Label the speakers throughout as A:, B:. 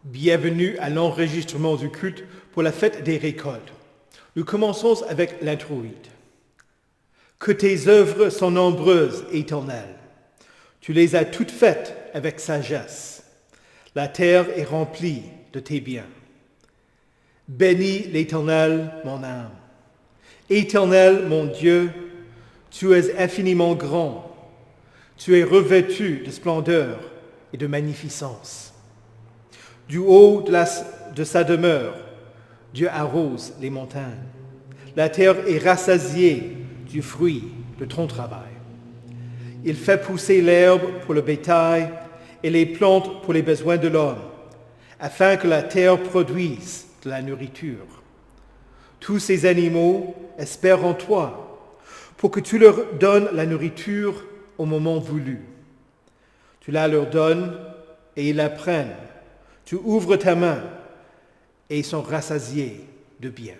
A: Bienvenue à l'enregistrement du culte pour la fête des récoltes. Nous commençons avec l'introïde. Que tes œuvres sont nombreuses, Éternel. Tu les as toutes faites avec sagesse. La terre est remplie de tes biens. Bénis l'Éternel, mon âme. Éternel, mon Dieu, tu es infiniment grand. Tu es revêtu de splendeur et de magnificence. Du haut de sa demeure, Dieu arrose les montagnes. La terre est rassasiée du fruit de ton travail. Il fait pousser l'herbe pour le bétail et les plantes pour les besoins de l'homme, afin que la terre produise de la nourriture. Tous ces animaux espèrent en toi, pour que tu leur donnes la nourriture au moment voulu. Tu la leur donnes et ils la prennent. Tu ouvres ta main et ils sont rassasiés de bien.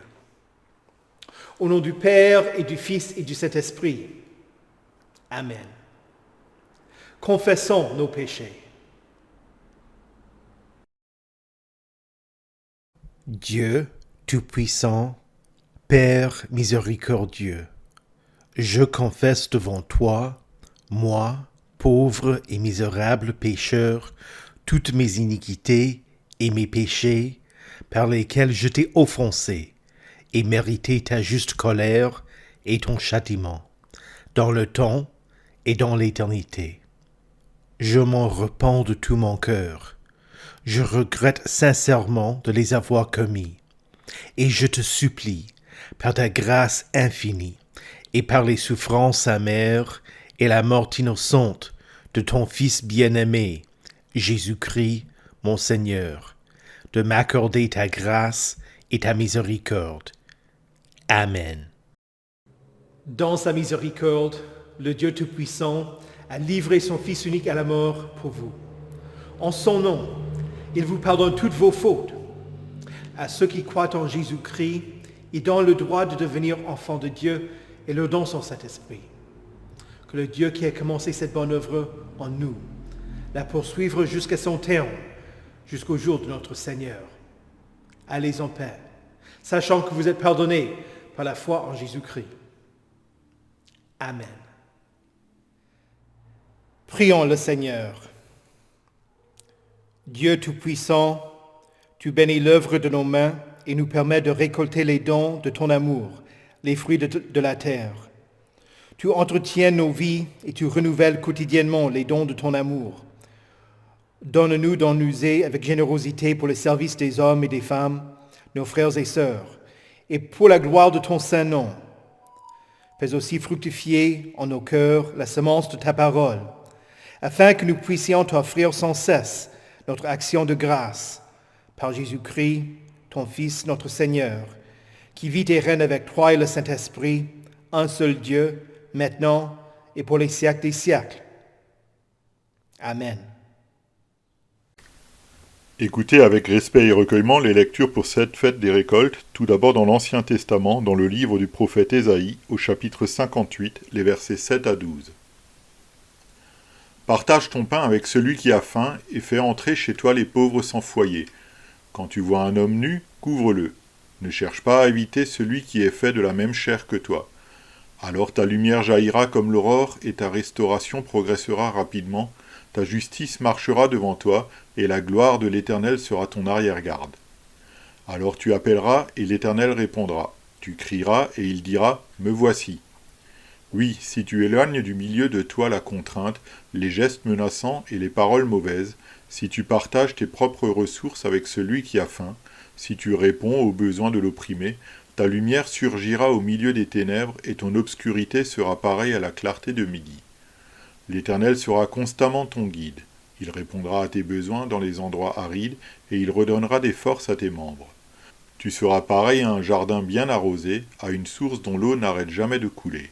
A: Au nom du Père et du Fils et du Saint-Esprit. Amen. Confessons nos péchés.
B: Dieu Tout-Puissant, Père miséricordieux, je confesse devant toi, moi, pauvre et misérable pécheur, toutes mes iniquités et mes péchés par lesquels je t'ai offensé et mérité ta juste colère et ton châtiment, dans le temps et dans l'éternité. Je m'en repens de tout mon cœur. Je regrette sincèrement de les avoir commis, et je te supplie, par ta grâce infinie, et par les souffrances amères et la mort innocente de ton Fils bien-aimé, Jésus-Christ, mon Seigneur, de m'accorder ta grâce et ta miséricorde. Amen.
A: Dans sa miséricorde, le Dieu Tout-Puissant a livré son Fils unique à la mort pour vous. En son nom, il vous pardonne toutes vos fautes. À ceux qui croient en Jésus-Christ, il donne le droit de devenir enfants de Dieu et leur donne son Saint-Esprit. Que le Dieu qui a commencé cette bonne œuvre en nous la poursuivre jusqu'à son terme, jusqu'au jour de notre Seigneur. Allez en paix, sachant que vous êtes pardonnés par la foi en Jésus-Christ. Amen. Prions le Seigneur. Dieu Tout-Puissant, tu bénis l'œuvre de nos mains et nous permets de récolter les dons de ton amour, les fruits de la terre. Tu entretiens nos vies et tu renouvelles quotidiennement les dons de ton amour. Donne-nous d'en user avec générosité pour le service des hommes et des femmes, nos frères et sœurs, et pour la gloire de ton saint nom. Fais aussi fructifier en nos cœurs la semence de ta parole, afin que nous puissions t'offrir sans cesse notre action de grâce, par Jésus-Christ, ton Fils, notre Seigneur, qui vit et règne avec toi et le Saint-Esprit, un seul Dieu, maintenant et pour les siècles des siècles. Amen.
C: Écoutez avec respect et recueillement les lectures pour cette fête des récoltes, tout d'abord dans l'Ancien Testament, dans le livre du prophète Ésaïe, au chapitre 58, les versets 7 à 12. Partage ton pain avec celui qui a faim et fais entrer chez toi les pauvres sans foyer. Quand tu vois un homme nu, couvre-le. Ne cherche pas à éviter celui qui est fait de la même chair que toi. Alors ta lumière jaillira comme l'aurore et ta restauration progressera rapidement. Ta justice marchera devant toi, et la gloire de l'Éternel sera ton arrière-garde. Alors tu appelleras, et l'Éternel répondra. Tu crieras, et il dira, « Me voici ». Oui, si tu éloignes du milieu de toi la contrainte, les gestes menaçants et les paroles mauvaises, si tu partages tes propres ressources avec celui qui a faim, si tu réponds aux besoins de l'opprimé, ta lumière surgira au milieu des ténèbres, et ton obscurité sera pareille à la clarté de midi. L'Éternel sera constamment ton guide. Il répondra à tes besoins dans les endroits arides et il redonnera des forces à tes membres. Tu seras pareil à un jardin bien arrosé, à une source dont l'eau n'arrête jamais de couler.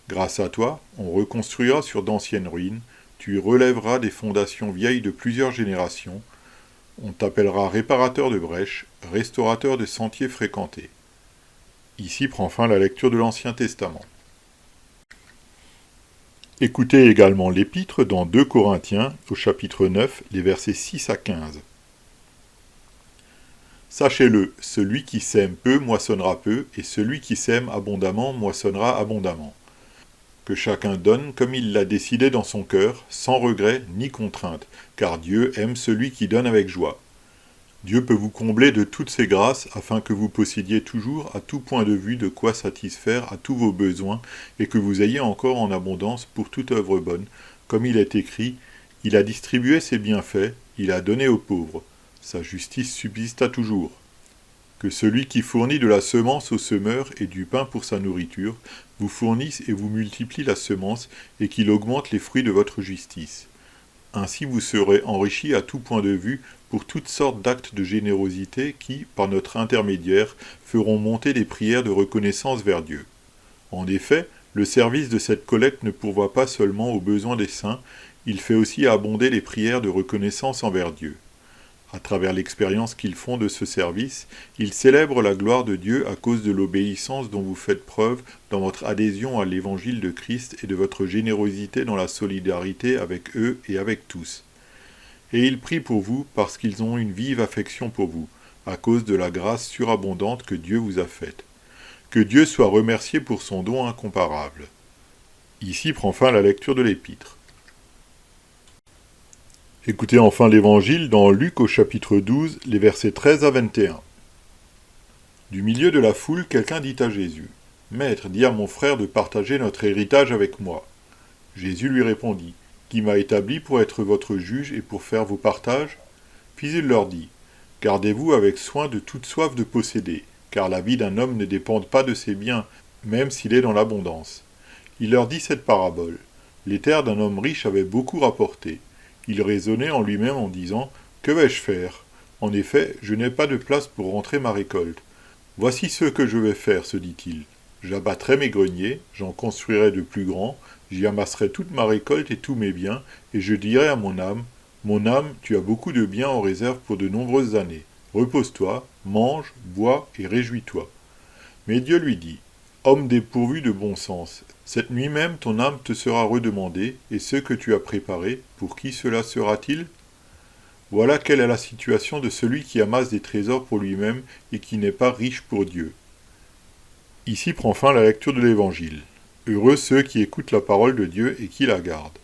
C: Grâce à toi, on reconstruira sur d'anciennes ruines, tu y relèveras des fondations vieilles de plusieurs générations, on t'appellera réparateur de brèches, restaurateur de sentiers fréquentés. Ici prend fin la lecture de l'Ancien Testament. Écoutez également l'Épître dans 2 Corinthiens, au chapitre 9, les versets 6 à 15. Sachez-le, celui qui sème peu moissonnera peu, et celui qui sème abondamment moissonnera abondamment. Que chacun donne comme il l'a décidé dans son cœur, sans regret ni contrainte, car Dieu aime celui qui donne avec joie. Dieu peut vous combler de toutes ses grâces afin que vous possédiez toujours à tout point de vue de quoi satisfaire à tous vos besoins et que vous ayez encore en abondance pour toute œuvre bonne, comme il est écrit, « Il a distribué ses bienfaits, il a donné aux pauvres. Sa justice subsista toujours. » Que celui qui fournit de la semence au semeur et du pain pour sa nourriture vous fournisse et vous multiplie la semence et qu'il augmente les fruits de votre justice. Ainsi vous serez enrichis à tout point de vue pour toutes sortes d'actes de générosité qui, par notre intermédiaire, feront monter les prières de reconnaissance vers Dieu. En effet, le service de cette collecte ne pourvoit pas seulement aux besoins des saints, il fait aussi abonder les prières de reconnaissance envers Dieu. À travers l'expérience qu'ils font de ce service, ils célèbrent la gloire de Dieu à cause de l'obéissance dont vous faites preuve dans votre adhésion à l'évangile de Christ et de votre générosité dans la solidarité avec eux et avec tous. Et ils prient pour vous parce qu'ils ont une vive affection pour vous, à cause de la grâce surabondante que Dieu vous a faite. Que Dieu soit remercié pour son don incomparable. Ici prend fin la lecture de l'Épître. Écoutez enfin l'Évangile dans Luc au chapitre 12, les versets 13 à 21. Du milieu de la foule, quelqu'un dit à Jésus, « Maître, dis à mon frère de partager notre héritage avec moi. » Jésus lui répondit, « Qui m'a établi pour être votre juge et pour faire vos partages ?» Puis il leur dit, « Gardez-vous avec soin de toute soif de posséder, car la vie d'un homme ne dépend pas de ses biens, même s'il est dans l'abondance. » Il leur dit cette parabole. Les terres d'un homme riche avaient beaucoup rapporté. Il raisonnait en lui-même en disant « Que vais-je faire ? En effet, je n'ai pas de place pour rentrer ma récolte. Voici ce que je vais faire, se dit-il. J'abattrai mes greniers, j'en construirai de plus grands, j'y amasserai toute ma récolte et tous mes biens, et je dirai à mon âme, mon âme, tu as beaucoup de biens en réserve pour de nombreuses années. Repose-toi, mange, bois et réjouis-toi. Mais Dieu lui dit, homme dépourvu de bon sens, cette nuit même ton âme te sera redemandée, et ce que tu as préparé, pour qui cela sera-t-il ? Voilà quelle est la situation de celui qui amasse des trésors pour lui-même et qui n'est pas riche pour Dieu. Ici prend fin la lecture de l'Évangile. Heureux ceux qui écoutent la parole de Dieu et qui la gardent.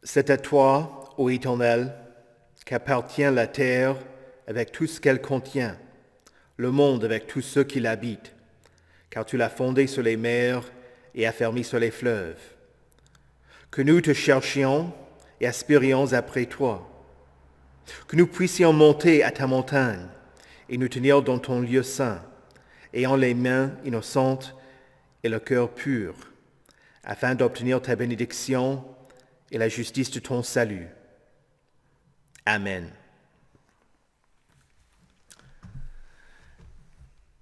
B: C'est à toi, ô Éternel, qu'appartient la terre avec tout ce qu'elle contient, le monde avec tous ceux qui l'habitent, car tu l'as fondé sur les mers et affermi sur les fleuves. Que nous te cherchions et aspirions après toi, que nous puissions monter à ta montagne et nous tenir dans ton lieu saint, ayant les mains innocentes et le cœur pur, afin d'obtenir ta bénédiction et la justice de ton salut. Amen.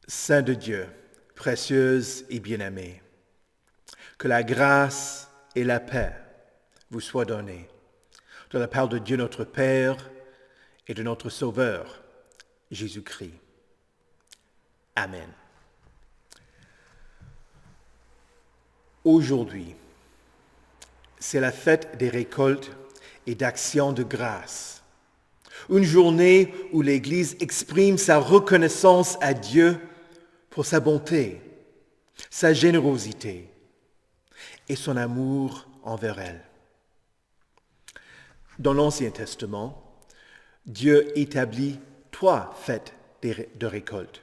B: Saint de Dieu, précieuse et bien-aimée, que la grâce et la paix vous soient données de la part de Dieu notre Père et de notre Sauveur, Jésus-Christ. Amen. Aujourd'hui, c'est la fête des récoltes et d'actions de grâce. Une journée où l'Église exprime sa reconnaissance à Dieu pour sa bonté, sa générosité et son amour envers elle. Dans l'Ancien Testament, Dieu établit 3 fêtes de récolte.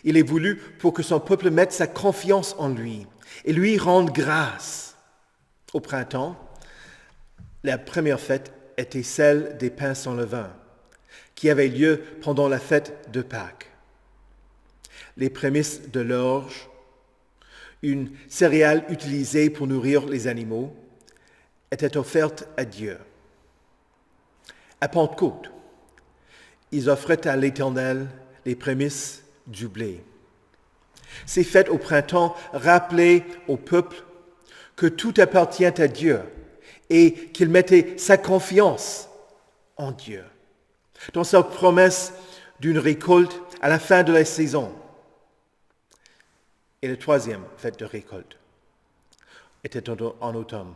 B: Il est voulu pour que son peuple mette sa confiance en lui et lui rende grâce. Au printemps, la première fête était celle des pains sans levain, qui avait lieu pendant la fête de Pâques. Les prémices de l'orge, une céréale utilisée pour nourrir les animaux, étaient offertes à Dieu. À Pentecôte, ils offraient à l'Éternel les prémices du blé. Ces fêtes au printemps rappelaient au peuple que tout appartient à Dieu et qu'il mettait sa confiance en Dieu, dans sa promesse d'une récolte à la fin de la saison. Et la 3e fête de récolte était en automne.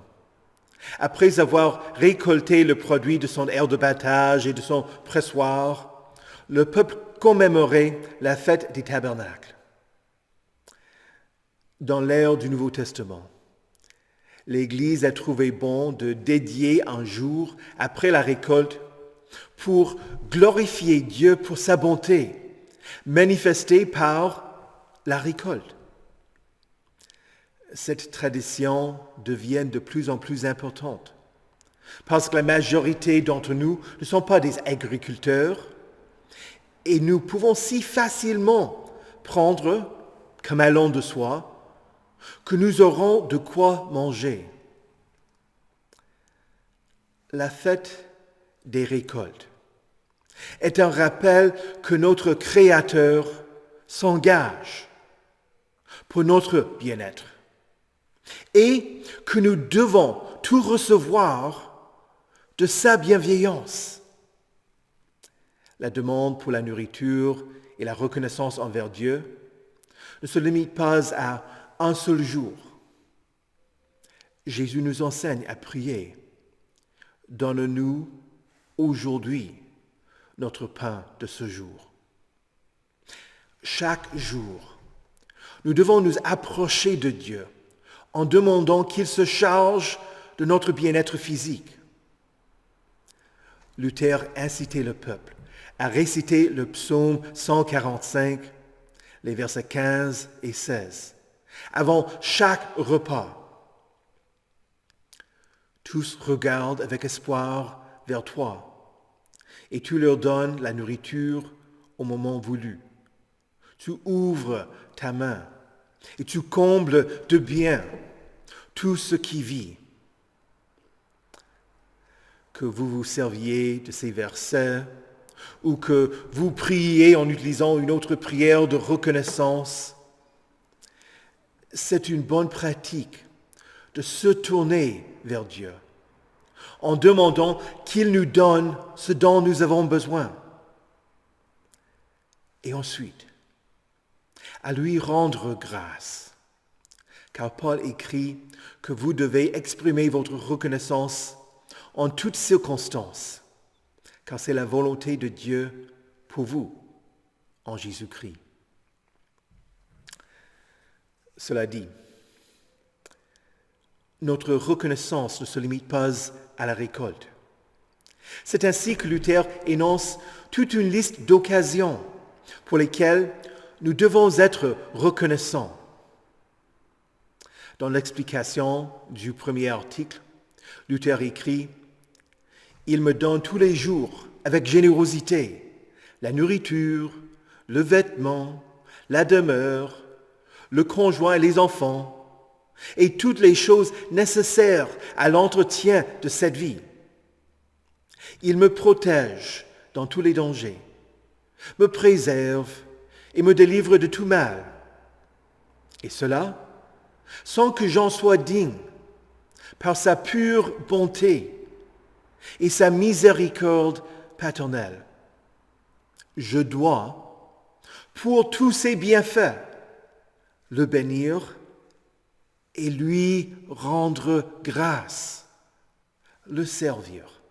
B: Après avoir récolté le produit de son aire de battage et de son pressoir, le peuple commémorait la fête des tabernacles. Dans l'ère du Nouveau Testament, l'Église a trouvé bon de dédier un jour après la récolte pour glorifier Dieu pour sa bonté, manifestée par la récolte. Cette tradition devient de plus en plus importante parce que la majorité d'entre nous ne sont pas des agriculteurs et nous pouvons si facilement prendre comme allant de soi que nous aurons de quoi manger. La fête des récoltes est un rappel que notre Créateur s'engage pour notre bien-être et que nous devons tout recevoir de sa bienveillance. La demande pour la nourriture et la reconnaissance envers Dieu ne se limite pas à un seul jour. Jésus nous enseigne à prier. Donne-nous aujourd'hui notre pain de ce jour. Chaque jour, nous devons nous approcher de Dieu en demandant qu'il se charge de notre bien-être physique. Luther incitait le peuple à réciter le psaume 145, les versets 15 et 16, avant chaque repas. Tous regardent avec espoir vers toi, et tu leur donnes la nourriture au moment voulu. Tu ouvres ta main, et tu combles de bien tout ce qui vit. Que vous vous serviez de ces versets, ou que vous priez en utilisant une autre prière de reconnaissance, c'est une bonne pratique de se tourner vers Dieu en demandant qu'il nous donne ce dont nous avons besoin. Et ensuite, à lui rendre grâce, car Paul écrit que vous devez exprimer votre reconnaissance en toutes circonstances, car c'est la volonté de Dieu pour vous en Jésus-Christ. Cela dit,
A: notre reconnaissance ne se limite pas à la récolte. C'est ainsi que Luther énonce toute une liste d'occasions pour lesquelles nous devons être reconnaissants. Dans l'explication du premier article, Luther écrit « Il me donne tous les jours, avec générosité, la nourriture, le vêtement, la demeure, le conjoint et les enfants, et toutes les choses nécessaires à l'entretien de cette vie. Il me protège dans tous les dangers, me préserve et me délivre de tout mal. Et cela, sans que j'en sois digne, par sa pure bonté et sa miséricorde paternelle. Je dois, pour tous ses bienfaits, le bénir et lui rendre grâce, le servir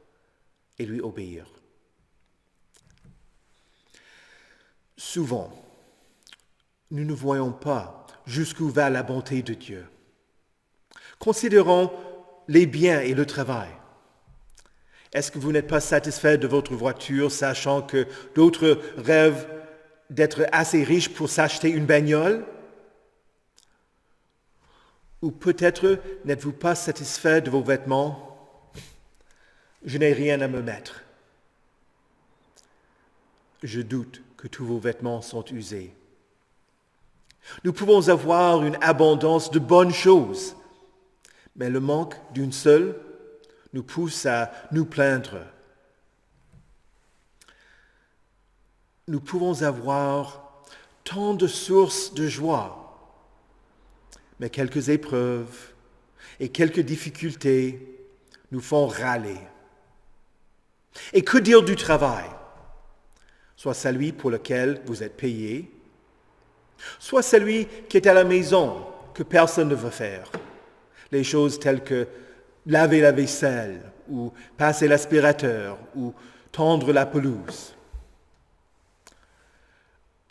A: et lui obéir. » Souvent, nous ne voyons pas jusqu'où va la bonté de Dieu. Considérons les biens et le travail. Est-ce que vous n'êtes pas satisfait de votre voiture, sachant que d'autres rêvent d'être assez riches pour s'acheter une bagnole? Ou peut-être n'êtes-vous pas satisfait de vos vêtements? Je n'ai rien à me mettre. Je doute que tous vos vêtements sont usés. Nous pouvons avoir une abondance de bonnes choses, mais le manque d'une seule nous pousse à nous plaindre. Nous pouvons avoir tant de sources de joie, mais quelques épreuves et quelques difficultés nous font râler. Et que dire du travail? Soit celui pour lequel vous êtes payé, soit celui qui est à la maison, que personne ne veut faire. Les choses telles que laver la vaisselle, ou passer l'aspirateur, ou tondre la pelouse.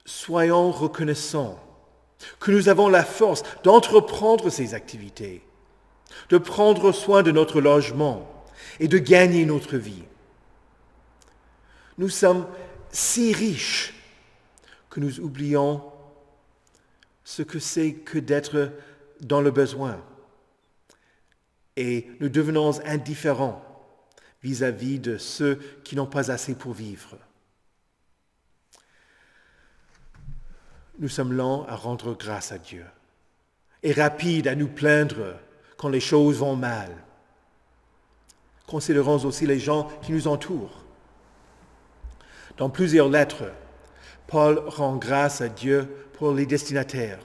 A: Soyons reconnaissants que nous avons la force d'entreprendre ces activités, de prendre soin de notre logement et de gagner notre vie. Nous sommes si riches que nous oublions ce que c'est que d'être dans le besoin et nous devenons indifférents vis-à-vis de ceux qui n'ont pas assez pour vivre. Nous sommes lents à rendre grâce à Dieu et rapides à nous plaindre quand les choses vont mal. Considérons aussi les gens qui nous entourent. Dans plusieurs lettres, Paul rend grâce à Dieu pour les destinataires.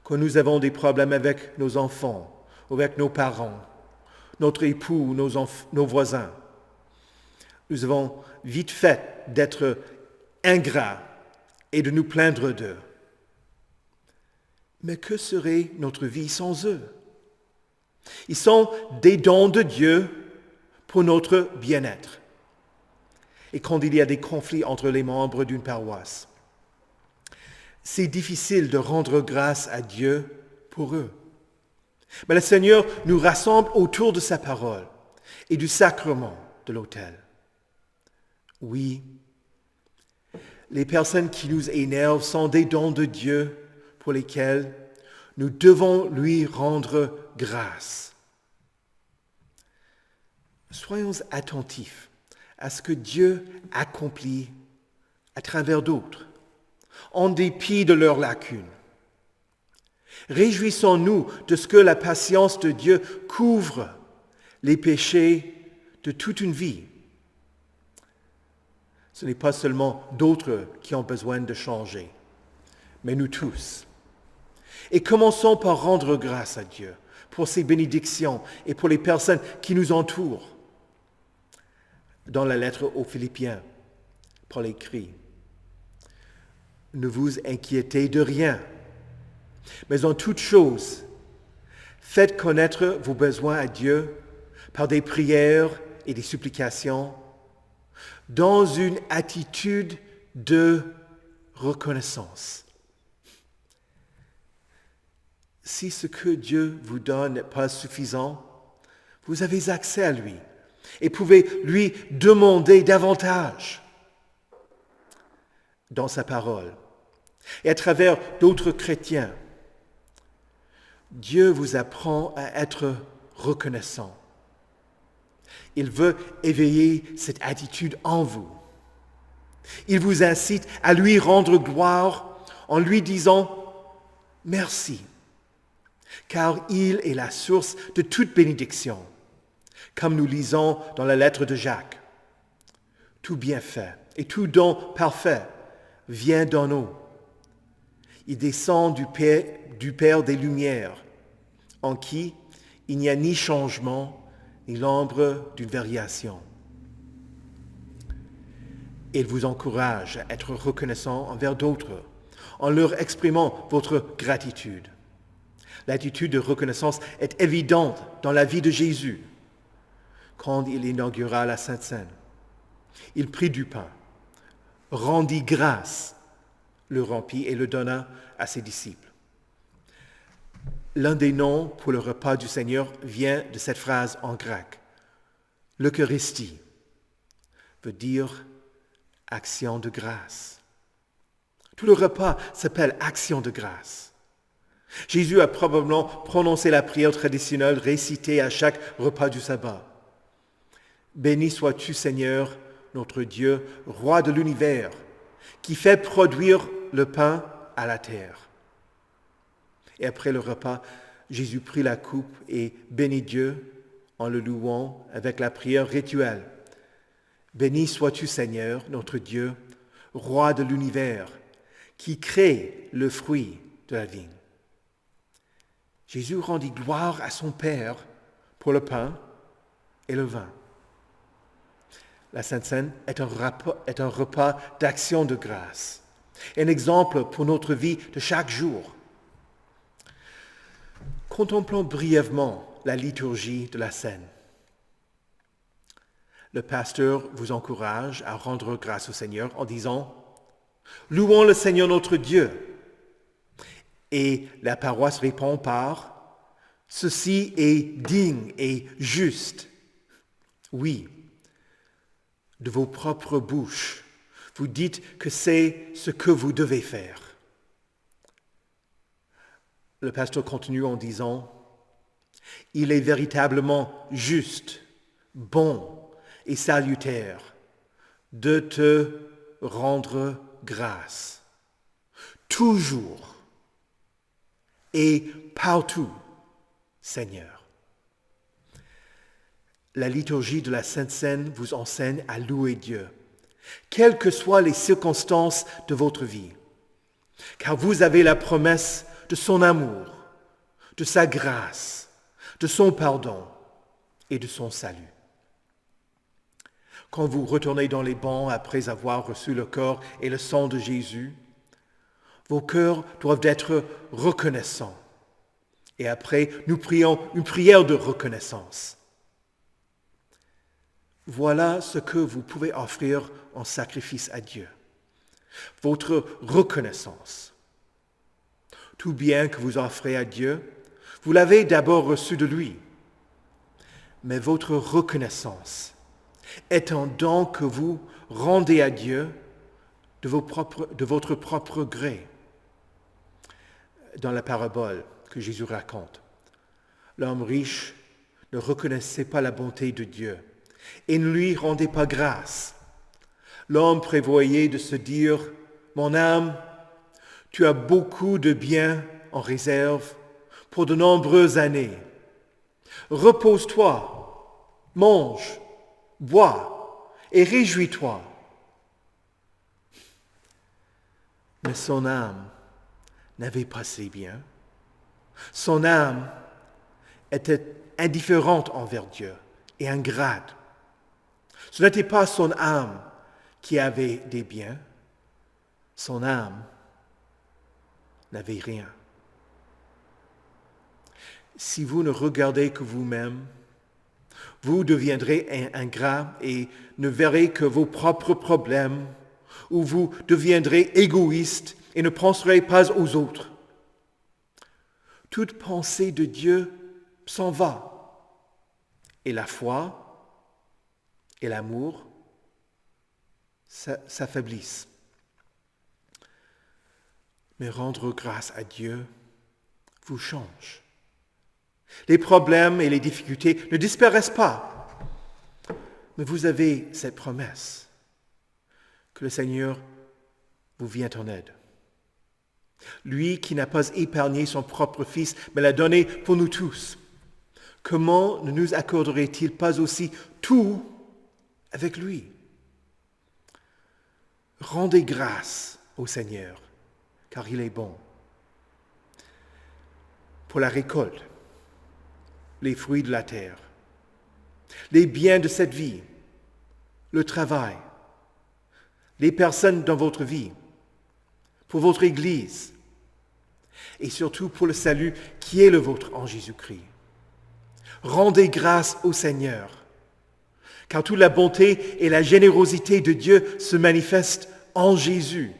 A: Quand nous avons des problèmes avec nos enfants, avec nos parents, notre époux, nos voisins, nous avons vite fait d'être ingrats et de nous plaindre d'eux. Mais que serait notre vie sans eux? Ils sont des dons de Dieu pour notre bien-être. Et quand il y a des conflits entre les membres d'une paroisse, c'est difficile de rendre grâce à Dieu pour eux. Mais le Seigneur nous rassemble autour de sa parole et du sacrement de l'autel. Oui, les personnes qui nous énervent sont des dons de Dieu pour lesquels nous devons lui rendre grâce. Soyons attentifs à ce que Dieu accomplit à travers d'autres, en dépit de leurs lacunes. Réjouissons-nous de ce que la patience de Dieu couvre les péchés de toute une vie. Ce n'est pas seulement d'autres qui ont besoin de changer, mais nous tous. Et commençons par rendre grâce à Dieu pour ses bénédictions et pour les personnes qui nous entourent. Dans la lettre aux Philippiens, Paul écrit « Ne vous inquiétez de rien, mais en toute chose, faites connaître vos besoins à Dieu par des prières et des supplications, dans une attitude de reconnaissance. »
B: Si ce que Dieu vous donne n'est pas suffisant, vous avez accès à lui et pouvez lui demander davantage dans sa parole et à travers d'autres chrétiens. Dieu vous apprend à être reconnaissant. Il veut éveiller cette attitude en vous. Il vous incite à lui rendre gloire en lui disant « Merci », car il est la source de toute bénédiction, comme nous lisons dans la lettre de Jacques. Tout bienfait et tout don parfait vient d'en nous. Il descend du Père des Lumières, en qui il n'y a ni changement, ni l'ombre d'une variation. Il vous encourage à être reconnaissant envers d'autres, en leur exprimant votre gratitude. L'attitude de reconnaissance est évidente dans la vie de Jésus, quand il inaugura la Sainte Seine. Il prit du pain, rendit grâce, le rompit et le donna à ses disciples. L'un des noms pour le repas du Seigneur vient de cette phrase en grec. L'Eucharistie veut dire action de grâce. Tout le repas s'appelle action de grâce. Jésus a probablement prononcé la prière traditionnelle récitée à chaque repas du sabbat. Béni sois-tu, Seigneur, notre Dieu, roi de l'univers, qui fait produire le pain à la terre. Et après le repas, Jésus prit la coupe et bénit Dieu en le louant avec la prière rituelle. Béni sois-tu, Seigneur, notre Dieu, roi de l'univers, qui crée le fruit de la vigne. Jésus rendit gloire à son Père pour le pain et le vin. La Sainte Seine est un repas d'action de grâce, un exemple pour notre vie de chaque jour. Contemplons brièvement la liturgie de la Seine. Le pasteur vous encourage à rendre grâce au Seigneur en disant « Louons le Seigneur notre Dieu ». Et la paroisse répond par « Ceci est digne et juste ». Oui, de vos propres bouches, vous dites que c'est ce que vous devez faire. Le pasteur continue en disant « Il est véritablement juste, bon et salutaire de te rendre grâce, toujours et partout, Seigneur. » La liturgie de la Sainte Seine vous enseigne à louer Dieu, quelles que soient les circonstances de votre vie, car vous avez la promesse de son amour, de sa grâce, de son pardon et de son salut. Quand vous retournez dans les bancs après avoir reçu le corps et le sang de Jésus, vos cœurs doivent être reconnaissants. Et après, nous prions une prière de reconnaissance. Voilà ce que vous pouvez offrir en sacrifice à Dieu. Votre reconnaissance. Tout bien que vous offrez à Dieu, vous l'avez d'abord reçu de lui. Mais votre reconnaissance est un don que vous rendez à Dieu de votre propre gré. Dans la parabole que Jésus raconte, l'homme riche ne reconnaissait pas la bonté de Dieu et ne lui rendait pas grâce. L'homme prévoyait de se dire « Mon âme, tu as beaucoup de biens en réserve pour de nombreuses années. Repose-toi, mange, bois et réjouis-toi. » Mais son âme n'avait pas ces biens. Son âme était indifférente envers Dieu et ingrate. Ce n'était pas son âme qui avait des biens. Son âme n'avait rien. Si vous ne regardez que vous-même, vous deviendrez ingrat et ne verrez que vos propres problèmes, ou vous deviendrez égoïste et ne penserez pas aux autres.
A: toute pensée de Dieu s'en va. Et la foi et l'amour s'affaiblissent. Mais rendre grâce à Dieu vous change. Les problèmes et les difficultés ne disparaissent pas. Mais vous avez cette promesse que le Seigneur vous vient en aide. Lui qui n'a pas épargné son propre Fils, mais l'a donné pour nous tous. Comment ne nous accorderait-il pas aussi tout avec lui? Rendez grâce au Seigneur, car il est bon. Pour la récolte, les fruits de la terre, les biens de cette vie, le travail, les personnes dans votre vie, pour votre Église, et surtout pour le salut qui est le vôtre en Jésus-Christ. Rendez grâce au Seigneur, car toute la bonté et la générosité de Dieu se manifestent en Jésus,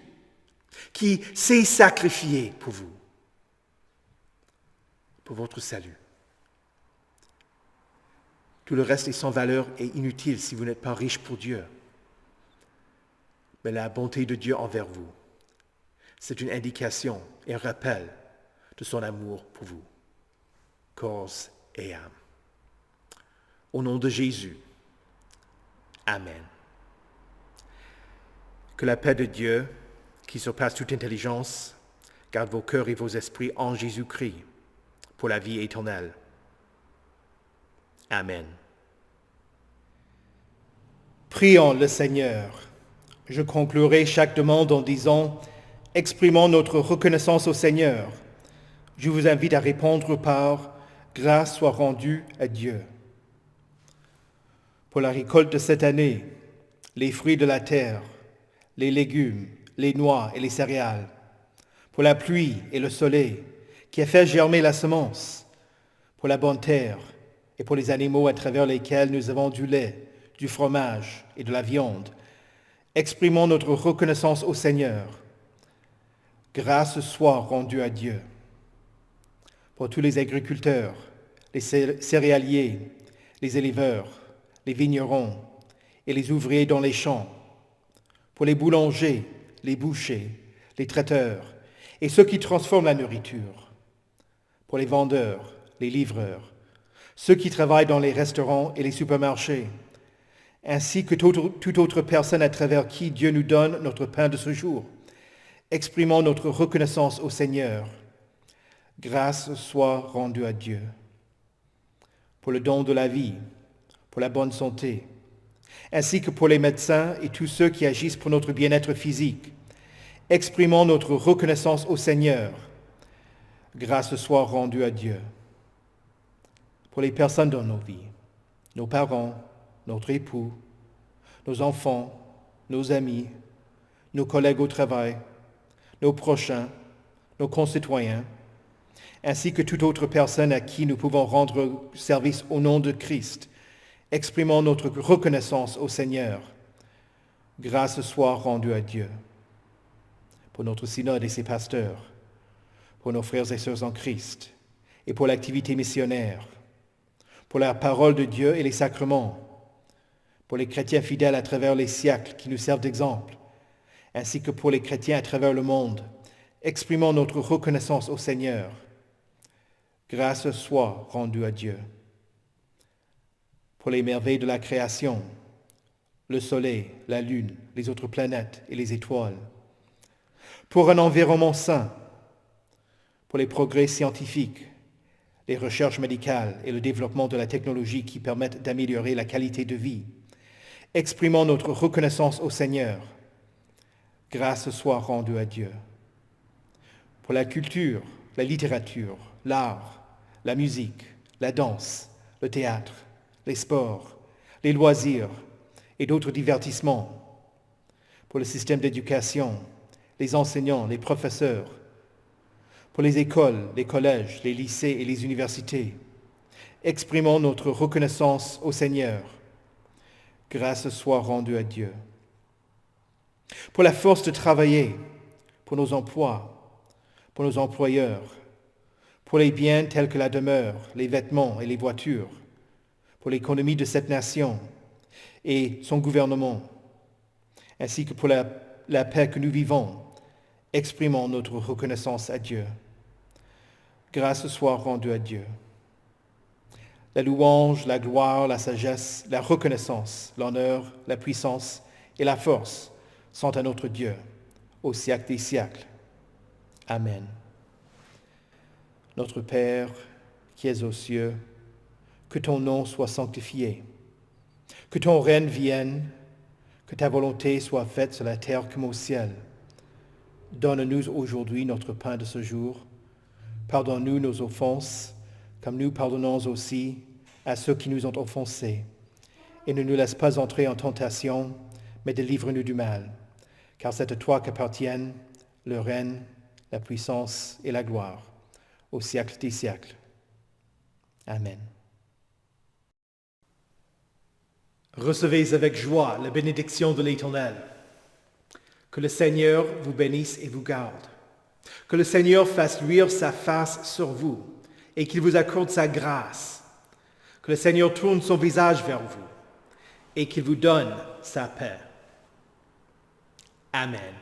A: qui s'est sacrifié pour vous, pour votre salut. Tout le reste est sans valeur et inutile si vous n'êtes pas riche pour Dieu. Mais la bonté de Dieu envers vous, c'est une indication et un rappel de son amour pour vous, corps et âme. Au nom de Jésus, Amen. Que la paix de Dieu, qui surpasse toute intelligence, garde vos cœurs et vos esprits en Jésus-Christ pour la vie éternelle. Amen.
B: Prions le Seigneur. Je conclurai chaque demande en disant, exprimons notre reconnaissance au Seigneur. Je vous invite à répondre par « Grâce soit rendue à Dieu ». Pour la récolte de cette année, les fruits de la terre, les légumes, les noix et les céréales, pour la pluie et le soleil qui a fait germer la semence, pour la bonne terre et pour les animaux à travers lesquels nous avons du lait, du fromage et de la viande, exprimons notre reconnaissance au Seigneur. Grâce soit rendue à Dieu. Pour tous les agriculteurs, les céréaliers, les éleveurs, les vignerons et les ouvriers dans les champs, pour les boulangers, les bouchers, les traiteurs et ceux qui transforment la nourriture, pour les vendeurs, les livreurs, ceux qui travaillent dans les restaurants et les supermarchés, ainsi que toute autre personne à travers qui Dieu nous donne notre pain de ce jour. Exprimons notre reconnaissance au Seigneur. Grâce soit rendue à Dieu. Pour le don de la vie, pour la bonne santé, ainsi que pour les médecins et tous ceux qui agissent pour notre bien-être physique. Exprimons notre reconnaissance au Seigneur. Grâce soit rendue à Dieu. Pour les personnes dans nos vies, nos parents, notre époux, nos enfants, nos amis, nos collègues au travail, nos prochains, nos concitoyens, ainsi que toute autre personne à qui nous pouvons rendre service au nom de Christ. Exprimons notre reconnaissance au Seigneur. Grâce soit rendue à Dieu. Pour notre synode et ses pasteurs, pour nos frères et sœurs en Christ, et pour l'activité missionnaire, pour la parole de Dieu et les sacrements, pour les chrétiens fidèles à travers les siècles qui nous servent d'exemple, ainsi que pour les chrétiens à travers le monde, exprimons notre reconnaissance au Seigneur. Grâce soit rendue à Dieu. Pour les merveilles de la création, le soleil, la lune, les autres planètes et les étoiles. Pour un environnement sain, pour les progrès scientifiques, les recherches médicales et le développement de la technologie qui permettent d'améliorer la qualité de vie. Exprimons notre reconnaissance au Seigneur. Grâce soit rendue à Dieu. Pour la culture, la littérature, l'art, la musique, la danse, le théâtre, les sports, les loisirs et d'autres divertissements. Pour le système d'éducation, les enseignants, les professeurs. Pour les écoles, les collèges, les lycées et les universités. Exprimons notre reconnaissance au Seigneur. Grâce soit rendue à Dieu. Pour la force de travailler, pour nos emplois, pour nos employeurs,
A: pour les biens tels que la demeure, les vêtements et les voitures, pour l'économie de cette nation et son gouvernement, ainsi que pour la paix que nous vivons, exprimons notre reconnaissance à Dieu. Grâce soit rendue à Dieu. La louange, la gloire, la sagesse, la reconnaissance, l'honneur, la puissance et la force sont à notre Dieu, au siècle des siècles. Amen. Notre Père, qui es aux cieux, que ton nom soit sanctifié, que ton règne vienne, que ta volonté soit faite sur la terre comme au ciel. Donne-nous aujourd'hui notre pain de ce jour. Pardonne-nous nos offenses, comme nous pardonnons aussi à ceux qui nous ont offensés. Et ne nous laisse pas entrer en tentation, mais délivre-nous du mal. Car c'est à toi qu'appartiennent le règne, la puissance et la gloire, au siècle des siècles. Amen. Recevez avec joie la bénédiction de l'Éternel. Que le Seigneur vous bénisse et vous garde. Que le Seigneur fasse luire sa face sur vous et qu'il vous accorde sa grâce. Que le Seigneur tourne son visage vers vous et qu'il vous donne sa paix. Amen.